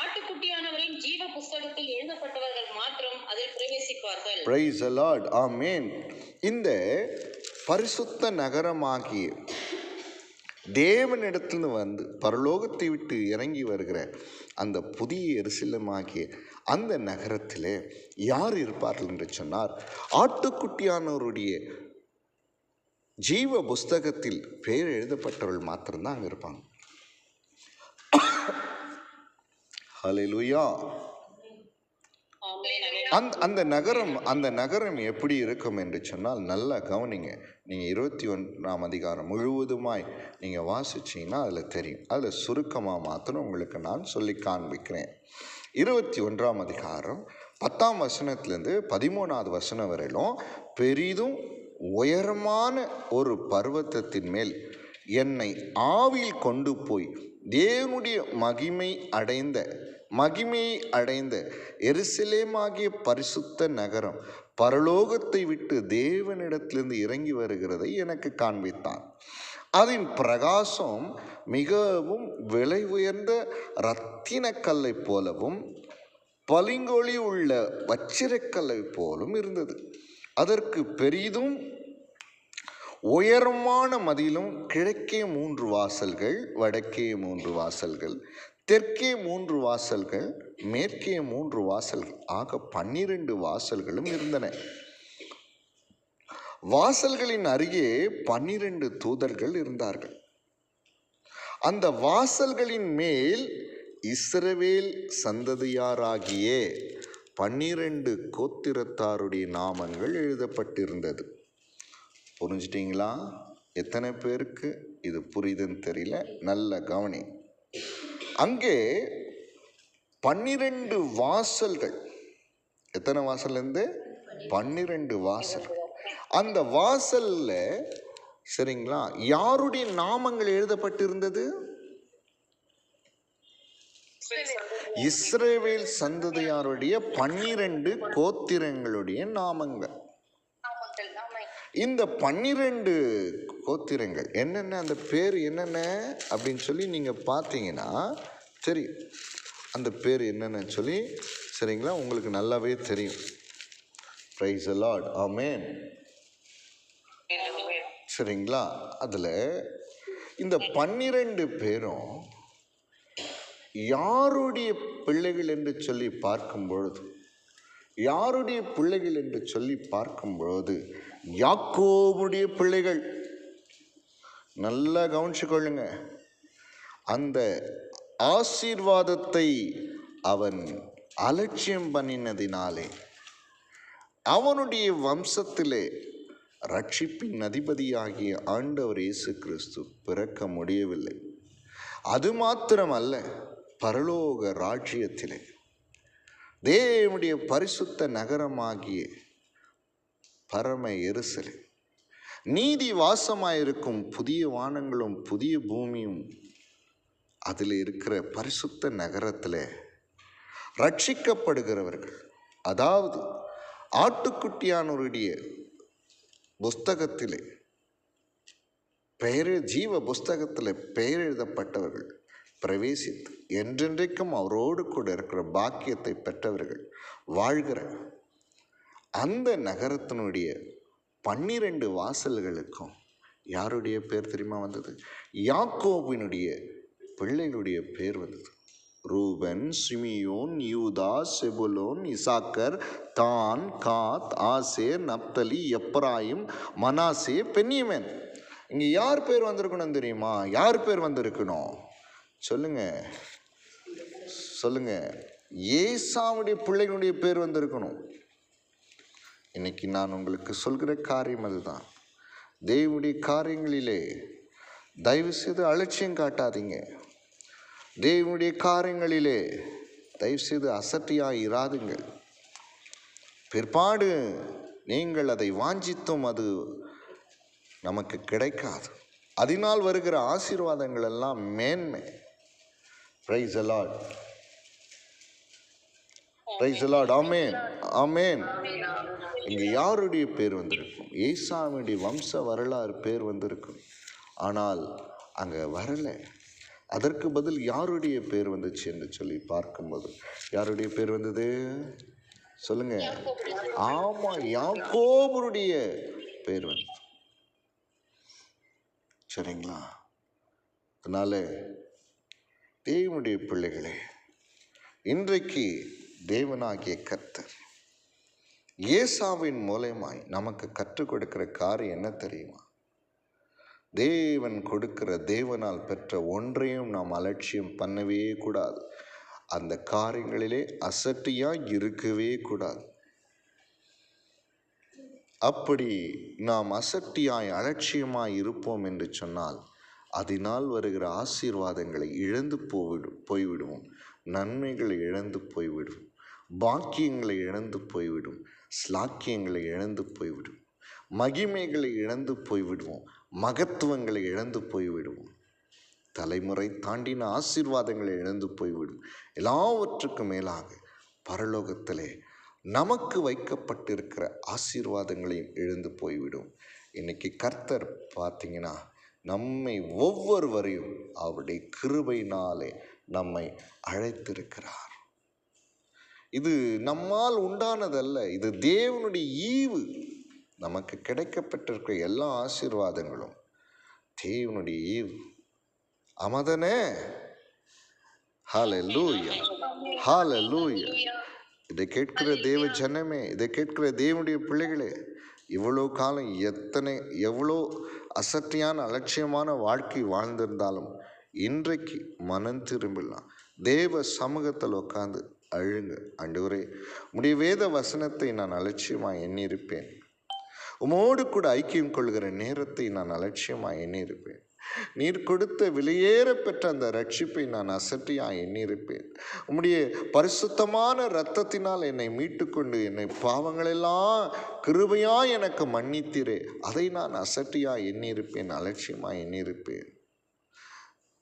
ஆட்டுக்குட்டியானவரின் ஜீவ புஸ்தகத்தில் எழுதப்பட்டவர்கள் மாத்திரம் அதில் பிரவேசிப்பார்கள். பிரைஸ் தி லார்ட், ஆமென். இந்த பரிசுத்த நகரமாகிய தேவனிடத்திலிருந்து வந்து பரலோகத்தை விட்டு இறங்கி வருகிற அந்த புதிய எருசலேமாகிய அந்த நகரத்திலே யார் இருப்பார்கள் என்று சொன்னார், ஆட்டுக்குட்டியானவருடைய ஜீவ புஸ்தகத்தில் பெயர் எழுதப்பட்டவர்கள் மாத்திரம்தான் அங்கே இருப்பாங்க. ஹல்லேலூயா. அந்த நகரம் எப்படி இருக்கும் என்று சொன்னால் நல்லா கவனிங்க. நீங்கள் 21ஆம் அதிகாரம் முழுவதுமாய் நீங்கள் வாசிச்சிங்கன்னா அதில் தெரியும். அதில் சுருக்கமாக மாத்திரம் உங்களுக்கு நான் சொல்லி காண்பிக்கிறேன். 21ஆம் அதிகாரம் 10ஆம் வசனத்திலேருந்து 13வது வசனம் வரையிலும் பெரிதும் உயரமான ஒரு பர்வதத்தின் மேல் என்னை ஆவியில் கொண்டு போய் தேவனுடைய மகிமையை அடைந்த எருசலேமாகிய பரிசுத்த நகரம் பரலோகத்தை விட்டு தேவனிடத்திலிருந்து இறங்கி வருகிறதை எனக்கு காண்பித்தான். அதன் பிரகாசம் மிகவும் விலை உயர்ந்த இரத்தின கல்லை போலவும் பளிங்கொளி உள்ள வச்சிரக்கல்லை போலும் இருந்தது. அதற்கு பெரிதும் உயரமான மதிலும் கிழக்கே 3 வாசல்கள், வடக்கே 3 வாசல்கள், தெற்கே 3 வாசல்கள், மேற்கே 3 வாசல்கள் ஆக 12 வாசல்களும் இருந்தன. வாசல்களின் அருகே 12 தூதர்கள் இருந்தார்கள். அந்த வாசல்களின் மேல் இஸ்ரவேல் சந்ததியாராகிய 12 கோத்திரத்தாருடைய நாமங்கள் எழுதப்பட்டிருந்தது. புரிஞ்சிட்டிங்களா? எத்தனை பேருக்கு இது புரியுதுன்னு தெரியல, நல்ல கவனி. அங்கே 12 வாசல்கள். எத்தனை வாசல்லேருந்து? 12 வாசல். அந்த வாசல்ல சரிங்களா, யாருடைய நாமங்கள் எழுதப்பட்டிருந்தது? இஸ்ரவேல் சந்ததியாருடைய 12 கோத்திரங்களுடைய நாமங்கள். இந்த 12 கோத்திரங்கள் என்னென்ன, அந்த பேர் என்னென்ன அப்படின்னு சொல்லி நீங்கள் பார்த்தீங்கன்னா தெரியும். அந்த பேர் என்னென்னு சொல்லி சரிங்களா உங்களுக்கு நல்லாவே தெரியும். பிரைஸ் தி லார்ட், ஆமென். சரிங்களா, அதில் இந்த 12 பேரும் யாருடைய பிள்ளைகள் என்று சொல்லி பார்க்கும் பொழுது, யாருடைய பிள்ளைகள் என்று சொல்லி பார்க்கும் பொழுது யாக்கோபுடைய பிள்ளைகள். நல்லா கவனிச்சுக்கொள்ளுங்க. அந்த ஆசீர்வாதத்தை அவன் அலட்சியம் பண்ணினதினாலே அவனுடைய வம்சத்திலே ரட்சிப்பின் அதிபதியாகிய ஆண்டவர் இயேசு கிறிஸ்து பிறக்க முடியவில்லை. அது மாத்திரமல்ல, பரலோக ராஜ்யத்திலே தேவனுடைய பரிசுத்த நகரமாகிய பரம எருசலேம், நீதி வாசமாயிருக்கும் புதிய வானங்களும் புதிய பூமியும், அதில் இருக்கிற பரிசுத்த நகரத்தில் ரட்சிக்கப்படுகிறவர்கள், அதாவது ஆட்டுக்குட்டியானவருடைய புஸ்தகத்திலே பெயர், ஜீவ புஸ்தகத்தில் பெயர் எழுதப்பட்டவர்கள் பிரவேசித்து என்றென்றைக்கும் அவரோடு கூட இருக்கிற பாக்கியத்தை பெற்றவர்கள் வாழ்கிற அந்த நகரத்தினுடைய 12 வாசல்களுக்கும் யாருடைய பேர் தெரியுமா வந்தது? யாக்கோபினுடைய பிள்ளைகளுடைய பேர் வந்தது. ரூபன், சிமியோன், யூதா, செபுலோன், இசாக்கர், தான், காத், ஆசேர், நப்தலி, எப்ராயிம், மனாசே, பென்யமீன். இங்கே யார் பேர் வந்திருக்கணும் தெரியுமா? யார் பேர் வந்திருக்கணும் சொல்லுங்க, சொல்லுங்க. ஏசாவுடைய பிள்ளைகளுடைய பேர் வந்திருக்கணும். இன்னைக்கு நான் உங்களுக்கு சொல்கிற காரியம் அதுதான். தேவனுடைய காரியங்களிலே தயவு செய்து அலட்சியம் காட்டாதீங்க. தேவனுடைய காரியங்களிலே தயவு செய்து அசட்டியாக இராதுங்கள். பிற்பாடு நீங்கள் அதை வாஞ்சித்தும் அது நமக்கு கிடைக்காது. அதனால் வருகிற ஆசீர்வாதங்கள் எல்லாம் மேன்மை. Praise the lord, praise the lord, amen, amen. இங்கே யாருடைய பேர் வந்திருக்கும்? ஏசாவுடைய வம்ச வரலாறு பேர் வந்திருக்கும். ஆனால் அங்கே வரலை. அதற்கு பதில் யாருடைய பேர் வந்துச்சு என்று சொல்லி பார்க்கும்போது யாருடைய பேர் வந்தது சொல்லுங்க? ஆமா, யாக்கோபுடைய பேர் வந்தது. சரிங்களா? அதனால தேவனுடைய பிள்ளைகளே, இன்றைக்கு தேவனாகிய கர்த்தர் ஏசாவின் மூலமாய் நமக்கு கற்றுக் கொடுக்கிற காரியம் என்ன தெரியுமா? தேவன் கொடுக்கிற, தேவனால் பெற்ற ஒன்றையும் நாம் அலட்சியம் பண்ணவே கூடாது. அந்த காரியங்களிலே அசட்டியாய் இருக்கவே கூடாது. அப்படி நாம் அசட்டியாய் அலட்சியமாய் இருப்போம் என்று சொன்னால் அதனால் வருகிற ஆசீர்வாதங்களை இழந்து போய்விடுவோம். நன்மைகளை இழந்து போய்விடும். பாக்கியங்களை இழந்து போய்விடும். ஸ்லாக்கியங்களை இழந்து போய்விடும். மகிமைகளை இழந்து போய்விடுவோம். மகத்துவங்களை இழந்து போய்விடுவோம். தலைமுறை தாண்டின ஆசீர்வாதங்களை இழந்து போய்விடும். எல்லாவற்றுக்கும் மேலாக பரலோகத்திலே நமக்கு வைக்கப்பட்டிருக்கிற ஆசீர்வாதங்களையும் இழந்து போய்விடும். இன்னைக்கு கர்த்தர் பார்த்தீங்கன்னா நம்மை ஒவ்வொருவரையும் அவருடைய கிருபையினாலே நம்மை அழைத்திருக்கிறார். இது நம்மால் உண்டானதல்ல, இது தேவனுடைய ஈவு. நமக்கு கிடைக்கப்பட்டிருக்கிற எல்லா ஆசீர்வாதங்களும் தேவனுடைய ஈவு. ஆமாதானே? ஹல்லேலூயா, ஹல்லேலூயா. இதை கேட்கிற தேவ ஜனமே, இதை கேட்கிற தேவனுடைய பிள்ளைகளே, இவ்வளோ காலம் எவ்வளோ அசட்டையான அலட்சியமான வாழ்க்கை வாழ்ந்திருந்தாலும் இன்றைக்கு மனம் திரும்பலாம். தேவ சமூகத்தில் உட்காந்து அழுங்க. ஆண்டவரே, உம்முடைய வேத வசனத்தை நான் அலட்சியமாக எண்ணியிருப்பேன். உமோடு கூட ஐக்கியம் கொள்கிற நேரத்தை நான் அலட்சியமாக எண்ணியிருப்பேன். நீர் கொடுத்த விலையேற பெற்ற அந்த ரட்சிப்பை நான் அசட்டையாக எண்ணியிருப்பேன். உம்முடைய பரிசுத்தமான இரத்தத்தினால் என்னை மீட்டுக்கொண்டு என்னை பாவங்களெல்லாம் கிருபையாக எனக்கு மன்னித்தீரே, அதை நான் அசட்டையாக எண்ணியிருப்பேன், அலட்சியமாக எண்ணியிருப்பேன்.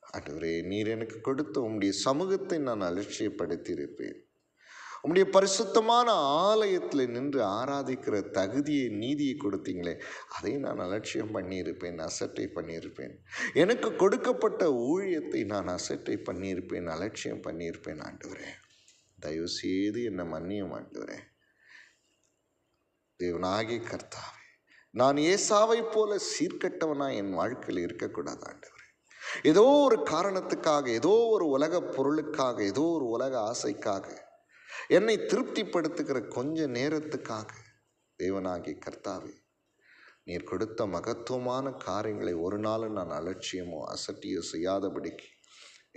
ஆண்டவரே, நீர் எனக்கு கொடுத்த உம்முடைய சமூகத்தை நான் அலட்சியப்படுத்தியிருப்பேன். உம்முடைய பரிசுத்தமான ஆலயத்தில் நின்று ஆராதிக்கிற தகுதியை, நீதியை கொடுத்தீங்களே, அதை நான் அலட்சியம் பண்ணியிருப்பேன், அசட்டை பண்ணியிருப்பேன். எனக்கு கொடுக்கப்பட்ட ஊழியத்தை நான் அசட்டை பண்ணியிருப்பேன், அலட்சியம் பண்ணியிருப்பேன். ஆண்டவரே, தயவு செய்து என்னை மன்னியும் ஆண்டவரே. தேவனாகிய கர்த்தாவே, நான் ஏசாவை போல சீர்கட்டவனா என் வாழ்க்கையில் இருக்கக்கூடாது ஆண்டவரே. ஏதோ ஒரு காரணத்துக்காக, ஏதோ ஒரு உலக பொருளுக்காக, ஏதோ ஒரு உலக ஆசைக்காக, என்னை திருப்திப்படுத்துகிற கொஞ்ச நேரத்துக்காக தேவனாகிய கர்த்தாவே, நீர் கொடுத்த மகத்துவமான காரியங்களை ஒரு நாளும் நான் அலட்சியமோ அசட்டியோ செய்யாதபடிக்கு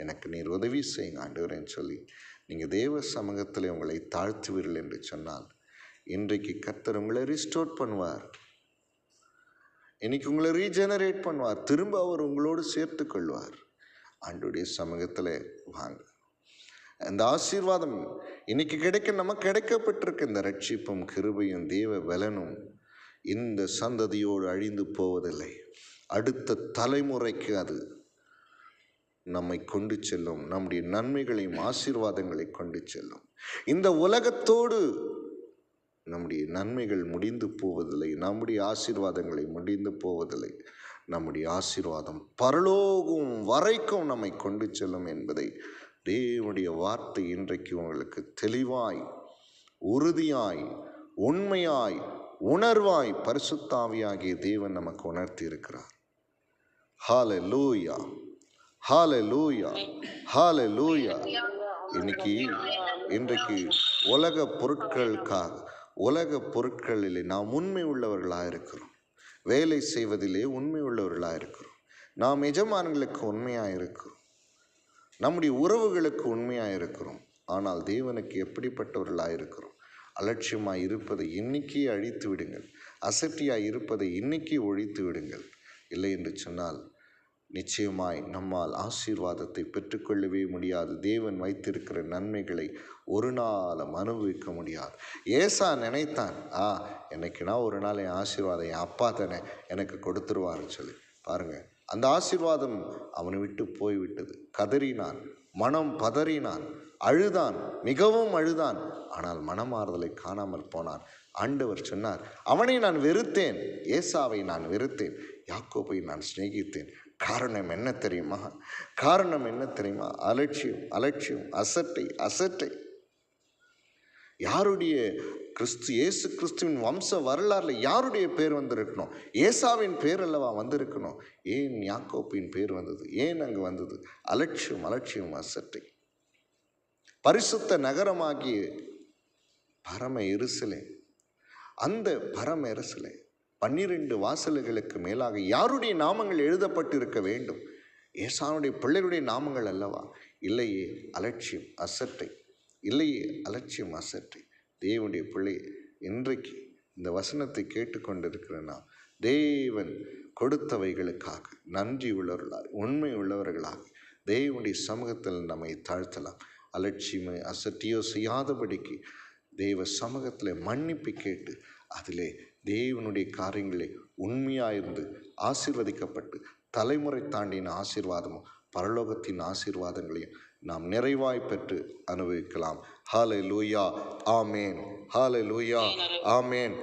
எனக்கு நீர் உதவி செய்யுங்க ஆண்டவரேன்னு சொல்லி நீங்கள் தேவ சமூகத்தில் உங்களை தாழ்த்துவீர்கள் என்று சொன்னால், இன்றைக்கு கர்த்தர் உங்களை ரிஸ்டோர் பண்ணுவார். இன்னைக்கு உங்களை ரீஜெனரேட் பண்ணுவார். திரும்ப அவர் உங்களோடு சேர்த்து கொள்வார். ஆண்டவருடைய சமூகத்தில் வாங்க. அந்த ஆசீர்வாதம் இன்னைக்கு நமக்கு கிடைக்கப்பட்டிருக்க இந்த ரட்சிப்பும் கிருபையும் தேவ பலனும் இந்த சந்ததியோடு அழிந்து போவதில்லை. அடுத்த தலைமுறைக்கு அது நம்மை கொண்டு செல்லும். நம்முடைய நன்மைகளையும் ஆசீர்வாதங்களை கொண்டு செல்லும். இந்த உலகத்தோடு நம்முடைய நன்மைகள் முடிந்து போவதில்லை, நம்முடைய ஆசீர்வாதங்களை முடிந்து போவதில்லை. நம்முடைய ஆசீர்வாதம் பரலோகம் வரைக்கும் நம்மை கொண்டு செல்லும் என்பதை தேவனுடைய வார்த்தை இன்றைக்கு உங்களுக்கு தெளிவாய், உறுதியாய், உண்மையாய், உணர்வாய் பரிசுத்த ஆவியாகிய தேவன் நமக்கு உணர்த்தி இருக்கிறார். ஹல்லேலூயா, ஹல்லேலூயா, ஹல்லேலூயா. இன்றைக்கு உலக பொருட்களிலே நாம் உண்மை உள்ளவர்களாக இருக்கிறோம். வேலை செய்வதிலே உண்மை உள்ளவர்களாக இருக்கிறோம். நாம் எஜமான்களுக்கு உண்மையாக இருக்கிறோம். நம்முடைய உறவுகளுக்கு உண்மையாக இருக்கிறோம். ஆனால் தேவனுக்கு எப்படிப்பட்டவர்களாக இருக்கிறோம்? அலட்சியமாக இருப்பதை இன்னைக்கே அழித்து விடுங்கள். அசட்டியாக இருப்பதை இன்னைக்கே ஒழித்து விடுங்கள். இல்லை என்று சொன்னால் நிச்சயமாய் நம்மால் ஆசீர்வாதத்தை பெற்றுக்கொள்ளவே முடியாது. தேவன் வைத்திருக்கிற நன்மைகளை ஒரு நாளும் அனுபவிக்க முடியாது. ஏசா நினைத்தான், என்னைக்குனா ஒரு நாள் என் ஆசீர்வாதம் என் அப்பா தானே எனக்கு கொடுத்துருவாருன்னு சொல்லி. பாருங்கள், அந்த ஆசீர்வாதம் அவனை விட்டு போய்விட்டது. கதறினான், மனம் பதறினான், அழுதான், மிகவும் அழுதான். ஆனால் மனமாறுதலை காணாமல் போனான். ஆண்டவர் சொன்னார், அவனை நான் வெறுத்தேன், ஏசாவை நான் வெறுத்தேன், யாக்கோபை நான் சிநேகித்தேன். காரணம் என்ன தெரியுமா? அலட்சியம், அசட்டை. யாருடைய இயேசு கிறிஸ்துவின் வம்ச வரலாறுல யாருடைய பேர் வந்திருக்கணும்? ஏசாவின் பேர் அல்லவா வந்திருக்கணும். ஏன் யாக்கோப்பின் பேர் வந்தது? ஏன் அங்கு வந்தது? அலட்சியம், அசட்டை. பரிசுத்த நகரமாகிய பரம எருசலேம், அந்த பரம எருசலேம் 12 வாசல்களுக்கு மேலாக யாருடைய நாமங்கள் எழுதப்பட்டிருக்க வேண்டும்? ஏசானுடைய பிள்ளைகளுடைய நாமங்கள் அல்லவா? இல்லையே, அலட்சியம், அசட்டை. தேவனுடைய பிள்ளை, இன்றைக்கு இந்த வசனத்தை கேட்டுக்கொண்டிருக்கிறேன்னா, தேவன் கொடுத்தவைகளுக்காக நன்றி உள்ளவர்களாக, உண்மை உள்ளவர்களாக தேவனுடைய சமூகத்தில் நம்மை தாழ்த்தலாம். அலட்சியமே அசட்டியோ செய்யாதபடிக்கு தேவ சமூகத்தில் மன்னிப்பு கேட்டு அதிலே தேவனுடைய காரியங்களை உண்மையாயிருந்து ஆசீர்வதிக்கப்பட்டு தலைமுறை தாண்டின ஆசீர்வாதமும் பரலோகத்தின் ஆசீர்வாதங்களையும் நாம் நிறைவாய் பெற்று அனுபவிக்கலாம். ஹல்லேலூயா, ஆமேன். ஹல்லேலூயா, ஆமேன்.